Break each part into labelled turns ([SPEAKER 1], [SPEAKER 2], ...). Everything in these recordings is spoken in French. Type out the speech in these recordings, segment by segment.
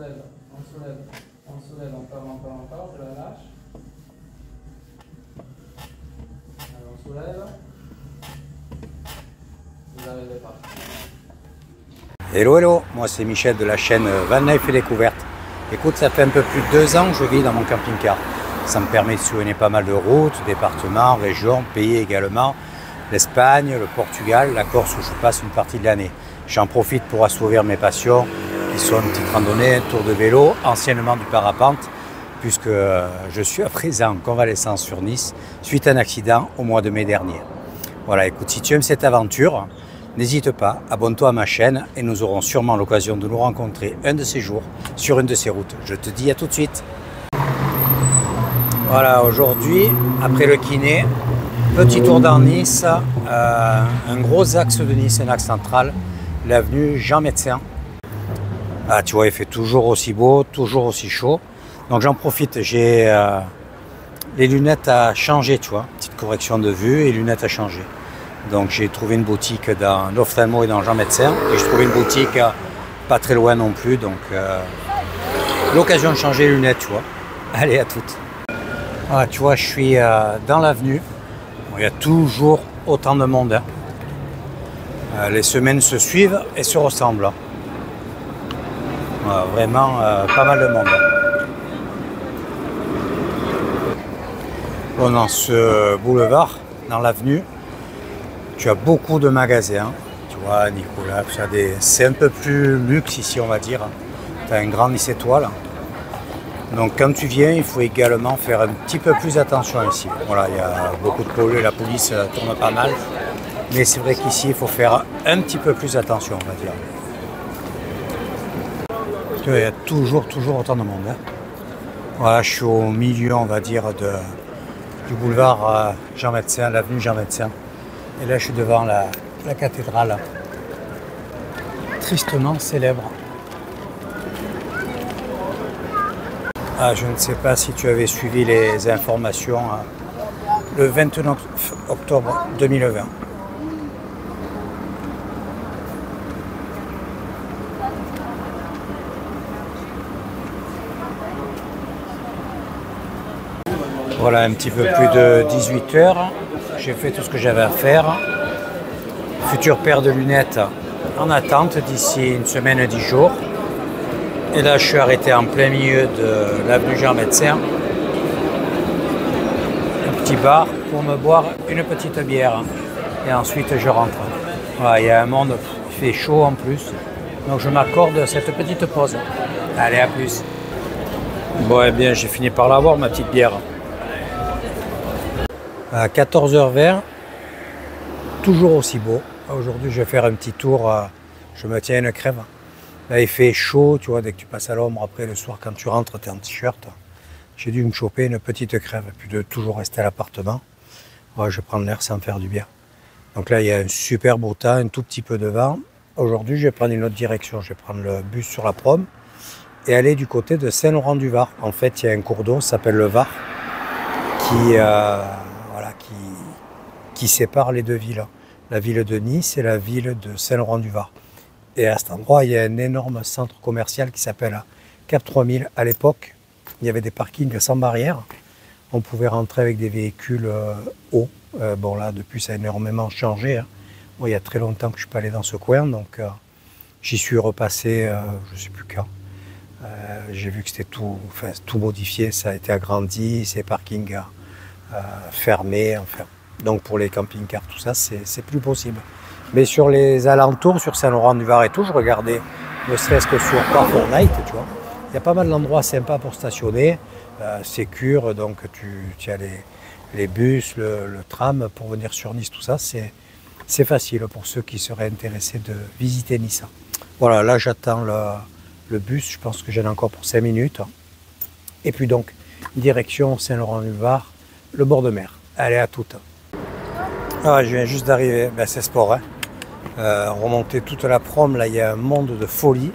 [SPEAKER 1] soulève, on soulève, on soulève encore, je la lâche. Alors, on soulève. Vous n'arrivez pas.
[SPEAKER 2] Hello, hello, moi c'est Michel de la chaîne Van Life et Découverte. Écoute, ça fait un peu plus de 2 ans que je vis dans mon camping-car. Ça me permet de sillonner pas mal de routes, départements, régions, pays également. L'Espagne, le Portugal, la Corse où je passe une partie de l'année. J'en profite pour assouvir mes passions, qui sont une petite randonnée, un tour de vélo, anciennement du parapente, puisque je suis à présent en convalescence sur Nice, suite à un accident au mois de mai dernier. Voilà, écoute, si tu aimes cette aventure, n'hésite pas, abonne-toi à ma chaîne et nous aurons sûrement l'occasion de nous rencontrer un de ces jours sur une de ces routes. Je te dis à tout de suite. Voilà, aujourd'hui, après le kiné, petit tour dans Nice, un gros axe de Nice, un axe central, l'avenue Jean Médecin. Ah, tu vois, il fait toujours aussi beau, toujours aussi chaud. Donc j'en profite, j'ai les lunettes à changer, tu vois, petite correction de vue et lunettes à changer. Donc j'ai trouvé une boutique dans l'ophtalmo et dans Jean Médecin. Et j'ai trouvé une boutique pas très loin non plus, donc l'occasion de changer les lunettes, tu vois. Allez, à toutes. Voilà, tu vois, je suis dans l'avenue. Bon, il y a toujours autant de monde. Hein. Les semaines se suivent et se ressemblent. Hein. Voilà, vraiment pas mal de monde. Hein. Bon, dans ce boulevard, dans l'avenue, tu as beaucoup de magasins. Tu vois, Nicolas, c'est un peu plus luxe ici, on va dire. Tu as un grand Nice étoile. Donc quand tu viens, il faut également faire un petit peu plus attention ici. Voilà, il y a beaucoup de pollution, la police tourne pas mal. Mais c'est vrai qu'ici, il faut faire un petit peu plus attention, on va dire. Tu vois, il y a toujours autant de monde. Hein. Voilà, je suis au milieu, on va dire, du boulevard Jean Médecin, l'avenue Jean Médecin. Et là, je suis devant la cathédrale, tristement célèbre. Ah, je ne sais pas si tu avais suivi les informations le 29 octobre 2020. Voilà, un petit peu plus de 18 heures. J'ai fait tout ce que j'avais à faire. Future paire de lunettes en attente d'ici une semaine et 10 jours. Et là, je suis arrêté en plein milieu de l'avenue Jean Médecin. Un petit bar pour me boire une petite bière. Et ensuite, je rentre. Voilà, il y a un monde, il fait chaud en plus. Donc, je m'accorde cette petite pause. Allez, à plus. Bon, eh bien, j'ai fini par l'avoir, ma petite bière. À 14h20, toujours aussi beau. Aujourd'hui, je vais faire un petit tour. Je me tiens une crève. Là, il fait chaud, tu vois, dès que tu passes à l'ombre, après le soir, quand tu rentres, tu es en t-shirt. J'ai dû me choper une petite crève, puis de toujours rester à l'appartement. Ouais, je vais prendre l'air sans me faire du bien. Donc là, il y a un super beau temps, un tout petit peu de vent. Aujourd'hui, je vais prendre une autre direction. Je vais prendre le bus sur la Prom et aller du côté de Saint-Laurent-du-Var. En fait, il y a un cours d'eau, ça s'appelle le Var, qui sépare les deux villes. La ville de Nice et la ville de Saint-Laurent-du-Var. Et à cet endroit, il y a un énorme centre commercial qui s'appelle Cap 3000. À l'époque, il y avait des parkings sans barrière. On pouvait rentrer avec des véhicules hauts. Bon là, depuis, ça a énormément changé. Hein. Bon, il y a très longtemps que je ne suis pas allé dans ce coin, donc j'y suis repassé, je ne sais plus quand. J'ai vu que c'était tout modifié, ça a été agrandi, ces parkings fermés. Enfin. Donc pour les camping-cars, tout ça, c'est plus possible. Mais sur les alentours, sur Saint-Laurent-du-Var et tout, je regardais, ne serait-ce que sur Fortnite, tu vois. Il y a pas mal d'endroits sympas pour stationner, sécure, donc tu as les bus, le tram pour venir sur Nice, tout ça, c'est facile pour ceux qui seraient intéressés de visiter Nice. Voilà, là j'attends le bus, je pense que j'en ai encore pour 5 minutes. Et puis donc, direction Saint-Laurent-du-Var, le bord de mer. Allez, à toutes. Ah, je viens juste d'arriver, ben, c'est sport. Hein. Remonter toute la Prom, là il y a un monde de folie.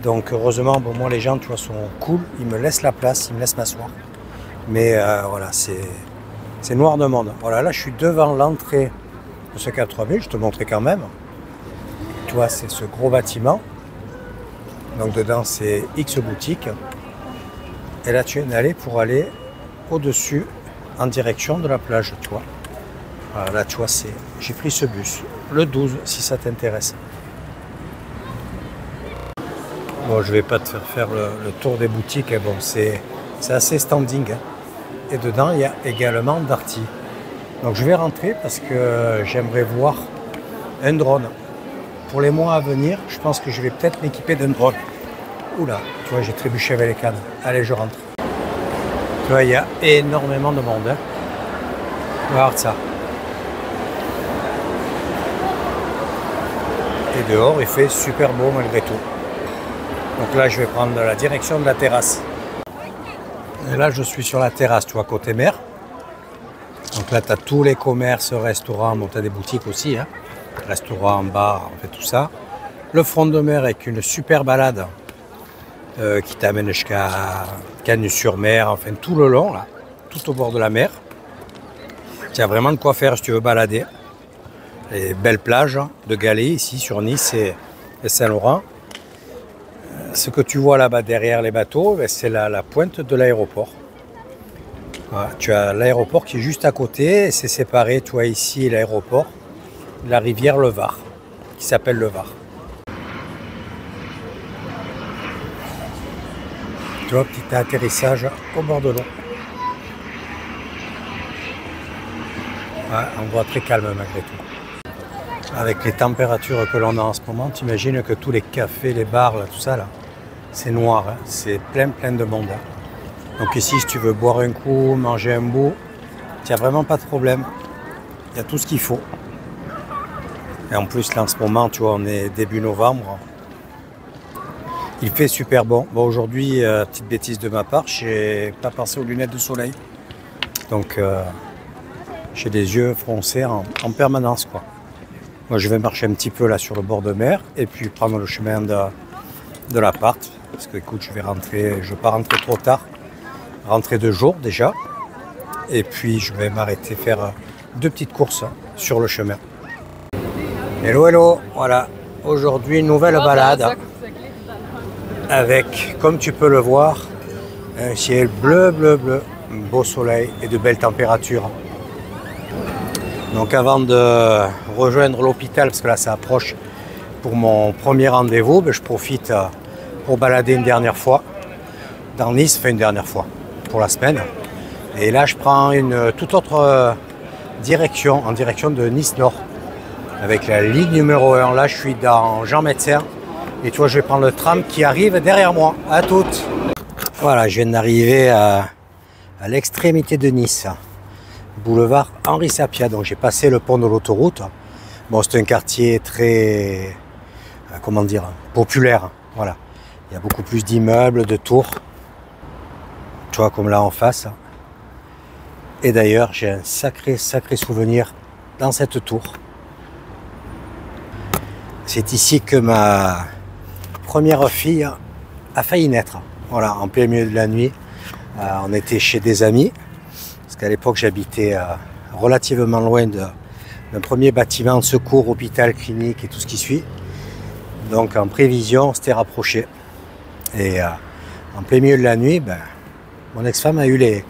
[SPEAKER 2] Donc heureusement, bon, moi les gens tu vois, sont cool, ils me laissent la place, ils me laissent m'asseoir. Mais voilà, c'est noir de monde. Voilà, là je suis devant l'entrée de ce 4000, je te montrais quand même. Tu vois, c'est ce gros bâtiment. Donc dedans c'est X boutiques. Et là tu es allé pour aller au-dessus en direction de la plage, tu vois. Voilà, là tu vois, j'ai pris ce bus, le 12 si ça t'intéresse. Bon, je vais pas te faire le tour des boutiques, bon, c'est assez standing. Hein. Et dedans il y a également Darty. Donc je vais rentrer parce que j'aimerais voir un drone. Pour les mois à venir, je pense que je vais peut-être m'équiper d'un drone. Oula, tu vois, j'ai trébuché avec les cannes. Allez, je rentre. Tu vois, il y a énormément de monde. Hein. Regarde ça. Et dehors, il fait super beau malgré tout. Donc là, je vais prendre la direction de la terrasse. Et là, je suis sur la terrasse, tu vois, côté mer. Donc là, tu as tous les commerces, restaurants, bon, tu as des boutiques aussi. Hein. Restaurants, bars, en fait, tout ça. Le front de mer avec une super balade qui t'amène jusqu'à Cagnes-sur-Mer, enfin tout le long, là, tout au bord de la mer. Tu as vraiment de quoi faire si tu veux balader. Les belles plages de galets ici sur Nice et Saint-Laurent. Ce que tu vois là-bas derrière les bateaux, c'est la pointe de l'aéroport. Voilà, tu as l'aéroport qui est juste à côté, et c'est séparé, tu vois ici l'aéroport, la rivière le Var, qui s'appelle le Var. Tu vois, petit atterrissage au bord de l'eau. Ouais, endroit très calme malgré tout. Avec les températures que l'on a en ce moment, tu imagines que tous les cafés, les bars, là, tout ça, là, c'est noir, hein, c'est plein de monde. Hein. Donc ici, si tu veux boire un coup, manger un bout, il n'y a vraiment pas de problème. Il y a tout ce qu'il faut. Et en plus, là, en ce moment, tu vois, on est début novembre. Il fait super bon. Bon, aujourd'hui, petite bêtise de ma part, je n'ai pas pensé aux lunettes de soleil. Donc, j'ai des yeux froncés en permanence, quoi. Moi, je vais marcher un petit peu là sur le bord de mer et puis prendre le chemin de l'appart. Parce que, écoute, je ne vais pas rentrer trop tard. Rentrer de jour déjà. Et puis, je vais m'arrêter faire 2 petites courses sur le chemin. Hello, hello. Voilà. Aujourd'hui, nouvelle balade. Avec, comme tu peux le voir, un ciel bleu, bleu, bleu. Un beau soleil et de belles températures. Donc avant de rejoindre l'hôpital, parce que là ça approche pour mon premier rendez-vous, ben, je profite pour balader une dernière fois dans Nice, enfin une dernière fois pour la semaine. Et là je prends une toute autre direction, en direction de Nice Nord, avec la ligne numéro 1. Là je suis dans Jean Médecin et tu vois je vais prendre le tram qui arrive derrière moi. À toutes. Voilà, je viens d'arriver à l'extrémité de Nice. Boulevard Henri Sapia, donc j'ai passé le pont de l'autoroute. Bon, c'est un quartier très, comment dire, populaire. Voilà, il y a beaucoup plus d'immeubles, de tours. Tu vois, comme là en face. Et d'ailleurs, j'ai un sacré souvenir dans cette tour. C'est ici que ma première fille a failli naître. Voilà, en plein milieu de la nuit. On était chez des amis. Parce qu'à l'époque, j'habitais relativement loin d'un premier bâtiment de secours, hôpital, clinique et tout ce qui suit. Donc en prévision, on s'était rapproché. Et en plein milieu de la nuit, ben, mon ex-femme a eu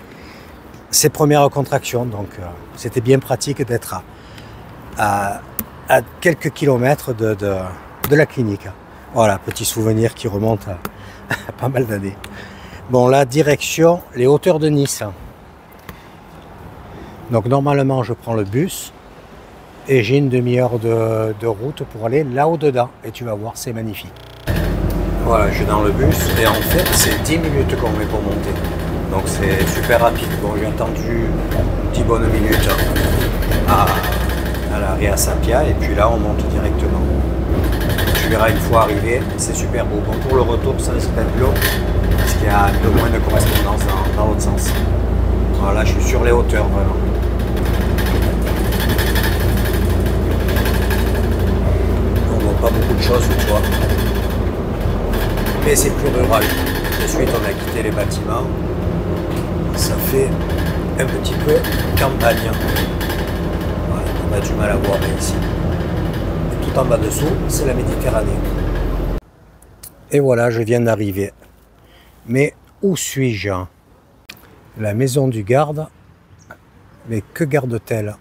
[SPEAKER 2] ses premières contractions. Donc c'était bien pratique d'être à quelques kilomètres de la clinique. Voilà, petit souvenir qui remonte à pas mal d'années. Bon, là, direction les hauteurs de Nice. Donc normalement je prends le bus et j'ai une demi-heure de route pour aller là-haut dedans et tu vas voir, c'est magnifique. Voilà, je suis dans le bus et en fait c'est 10 minutes qu'on met pour monter. Donc c'est super rapide. Bon, j'ai attendu 10 bonnes minutes à l'arrêt à Sapia et puis là on monte directement. Tu verras une fois arrivé, c'est super beau. Bon, pour le retour ça risque d'être long parce qu'il y a un peu moins de correspondance dans l'autre sens. Voilà, je suis sur les hauteurs vraiment. Pas beaucoup de choses, tu vois. Mais c'est plus rural. De suite, on a quitté les bâtiments. Ça fait un petit peu campagne. Voilà, on a du mal à voir ici. Et tout en bas dessous, c'est la Méditerranée. Et voilà, je viens d'arriver. Mais où suis-je? La maison du garde. Mais que garde-t-elle?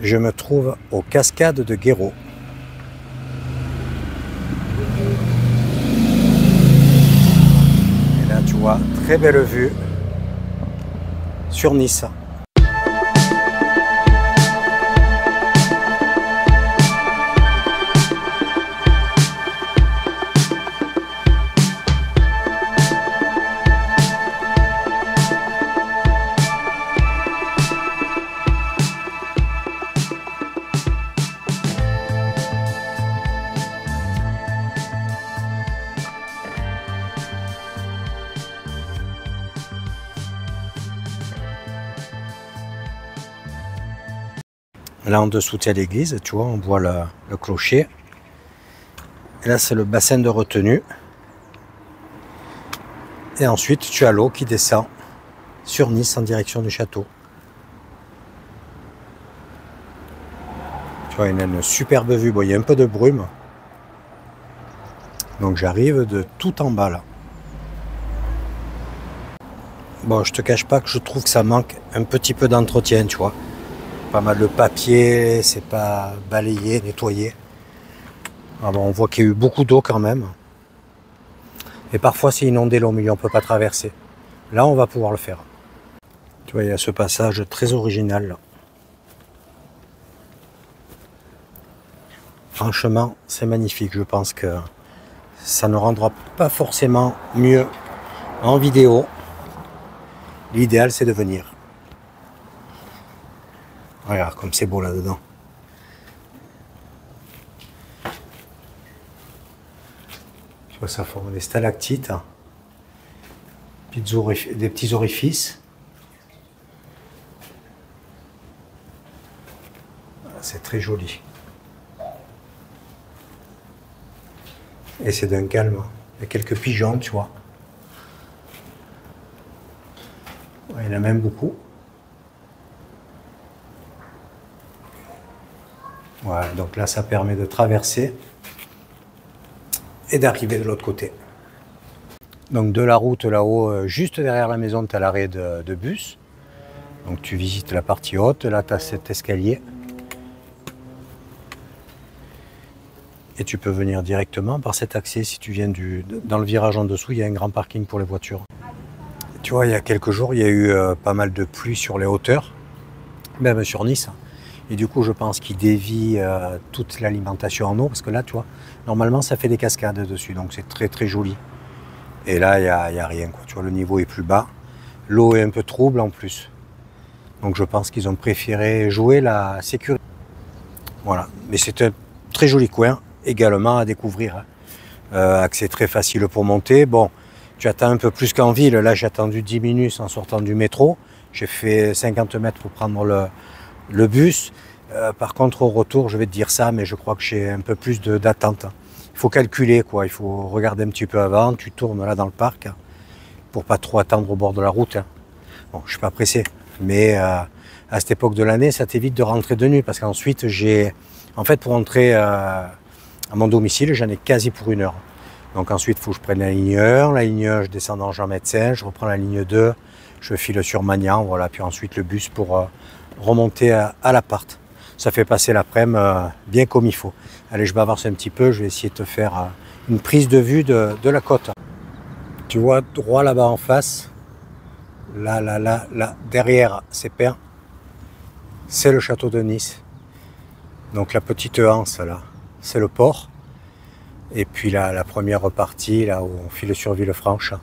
[SPEAKER 2] Je me trouve aux cascades de Guéraud. Et là, tu vois, très belle vue sur Nice. Là en dessous il y a l'église, tu vois, on voit le clocher. Et là c'est le bassin de retenue. Et ensuite tu as l'eau qui descend sur Nice en direction du château. Tu vois, il y a une superbe vue. Bon, il y a un peu de brume. Donc j'arrive de tout en bas là. Bon, je te cache pas que je trouve que ça manque un petit peu d'entretien, tu vois. Pas mal de papier, c'est pas balayé, nettoyé. Alors on voit qu'il y a eu beaucoup d'eau quand même. Et parfois c'est inondé là au milieu, on ne peut pas traverser. Là on va pouvoir le faire. Tu vois, il y a ce passage très original là. Franchement, c'est magnifique. Je pense que ça ne rendra pas forcément mieux en vidéo. L'idéal c'est de venir. Regarde comme c'est beau là-dedans. Tu vois, ça forme des stalactites, des petits orifices. C'est très joli. Et c'est d'un calme. Il y a quelques pigeons, tu vois. Ouais, il y en a même beaucoup. Voilà, donc là ça permet de traverser et d'arriver de l'autre côté. Donc de la route là-haut, juste derrière la maison, tu as l'arrêt de bus. Donc tu visites la partie haute, là tu as cet escalier. Et tu peux venir directement par cet accès. Si tu viens dans le virage en dessous, il y a un grand parking pour les voitures. Tu vois, il y a quelques jours, il y a eu pas mal de pluie sur les hauteurs, même sur Nice. Et du coup, je pense qu'il dévie toute l'alimentation en eau, parce que là, tu vois, normalement, ça fait des cascades dessus, donc c'est très très joli. Et là, il n'y a rien, quoi. Tu vois, le niveau est plus bas. L'eau est un peu trouble en plus. Donc je pense qu'ils ont préféré jouer la sécurité. Voilà, mais c'est un très joli coin, également à découvrir. Accès très facile pour monter. Bon, tu attends un peu plus qu'en ville. Là, j'ai attendu 10 minutes en sortant du métro. J'ai fait 50 mètres pour prendre le bus. Par contre, au retour, je vais te dire ça, mais je crois que j'ai un peu plus d'attente. Il faut calculer, quoi. Il faut regarder un petit peu avant. Tu tournes là dans le parc pour pas trop attendre au bord de la route. Bon, je suis pas pressé, mais à cette époque de l'année, ça t'évite de rentrer de nuit, parce qu'ensuite, en fait, pour rentrer à mon domicile, j'en ai quasi pour 1 heure. Donc ensuite, il faut que je prenne la ligne 1. La ligne 1, je descends dans Jean-Médecin, je reprends la ligne 2, je file sur Magnan, voilà, puis ensuite le bus pour remonter à l'appart. Ça fait passer l'après-midi bien comme il faut. Allez, je bavarde un petit peu, je vais essayer de te faire une prise de vue de la côte. Tu vois, droit là-bas en face, là, derrière ces pins, c'est le château de Nice. Donc la petite anse là, c'est le port. Et puis la première partie, là où on file sur Villefranche.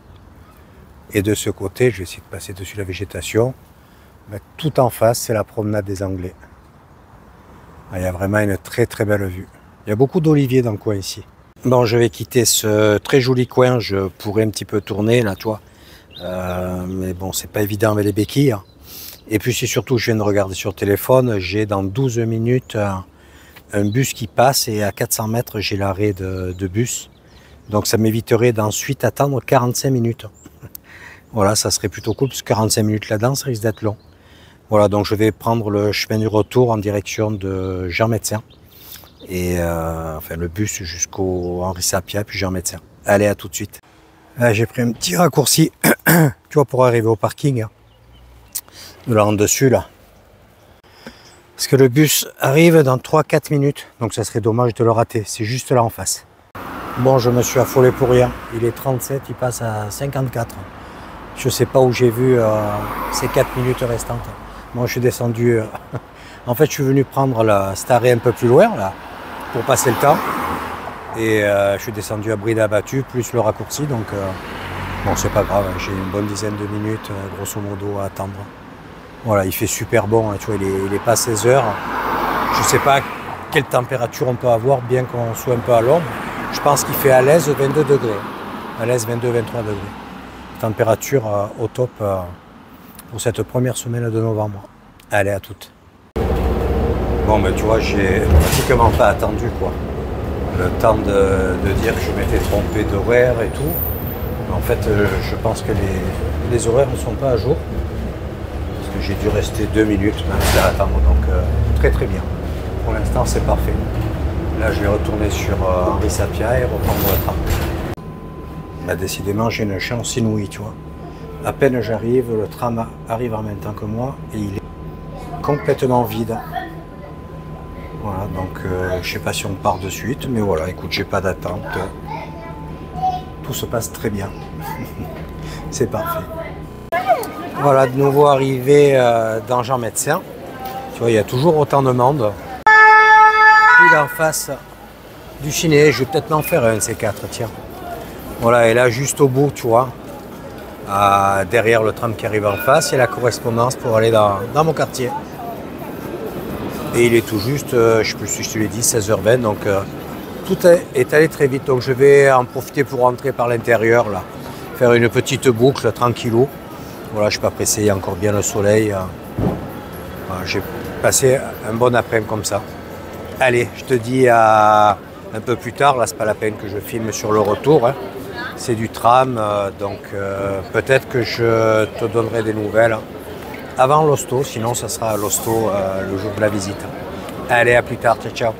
[SPEAKER 2] Et de ce côté, je vais essayer de passer dessus la végétation. Mais tout en face, c'est la promenade des Anglais. Il y a vraiment une très très belle vue. Il y a beaucoup d'oliviers dans le coin ici. Bon, je vais quitter ce très joli coin. Je pourrais un petit peu tourner là, tu vois. Mais bon, c'est pas évident avec les béquilles. Et puis c'est surtout, je viens de regarder sur le téléphone, j'ai dans 12 minutes un bus qui passe et à 400 mètres, j'ai l'arrêt de bus. Donc ça m'éviterait d'ensuite attendre 45 minutes. Voilà, ça serait plutôt cool, parce que 45 minutes là-dedans, ça risque d'être long. Voilà, donc je vais prendre le chemin du retour en direction de Jean-Médecin. Et enfin le bus jusqu'au Henri Sapia, puis Jean Médecin. Allez, à tout de suite. J'ai pris un petit raccourci, tu vois, pour arriver au parking. Hein, de là en dessus, là. Parce que le bus arrive dans 3-4 minutes, donc ça serait dommage de le rater. C'est juste là en face. Bon, je me suis affolé pour rien. Il est 37, il passe à 54. Je sais pas où j'ai vu ces 4 minutes restantes. Moi, je suis descendu... en fait, je suis venu prendre la Staré un peu plus loin, là, pour passer le temps. Et je suis descendu à Bride abattu, plus le raccourci. Donc, bon, c'est pas grave. J'ai une bonne dizaine de minutes, grosso modo, à attendre. Voilà, il fait super bon. Hein, tu vois, il est pas 16 heures. Je sais pas quelle température on peut avoir, bien qu'on soit un peu à l'ombre. Je pense qu'il fait à l'aise 22 degrés. À l'aise 22-23 degrés. Température au top pour cette première semaine de novembre. Allez, à toutes. Bon, ben tu vois, j'ai pratiquement pas attendu, quoi. Le temps de dire que je m'étais trompé d'horaire et tout. Mais en fait, je pense que les horaires ne sont pas à jour. Parce que j'ai dû rester 2 minutes même à attendre. Donc, très très bien. Pour l'instant, c'est parfait. Là, je vais retourner sur Henri Sapia et reprendre le tram. Bah, décidément, j'ai une chance inouïe, tu vois. À peine j'arrive, le tram arrive en même temps que moi et il est complètement vide. Voilà, donc je sais pas si on part de suite, mais voilà, écoute, j'ai pas d'attente. Tout se passe très bien. C'est parfait. Voilà, de nouveau arrivé dans Jean Médecin. Tu vois, il y a toujours autant de monde. Puis là en face du ciné, je vais peut-être m'en faire un de ces 4, tiens. Voilà, et là juste au bout, tu vois, derrière le tram qui arrive en face, il y a la correspondance pour aller dans mon quartier. Et il est tout juste, je ne sais plus si je te l'ai dit, 16h20, donc tout est allé très vite. Donc je vais en profiter pour rentrer par l'intérieur, là, faire une petite boucle tranquillou. Voilà, je ne suis pas pressé, il y a encore bien le soleil. Voilà, j'ai passé un bon après-midi comme ça. Allez, je te dis un peu plus tard, là c'est pas la peine que je filme sur le retour. Hein. C'est du tram, donc peut-être que je te donnerai des nouvelles avant l'hosto, sinon ça sera à l'hosto le jour de la visite. Allez, à plus tard, ciao ciao.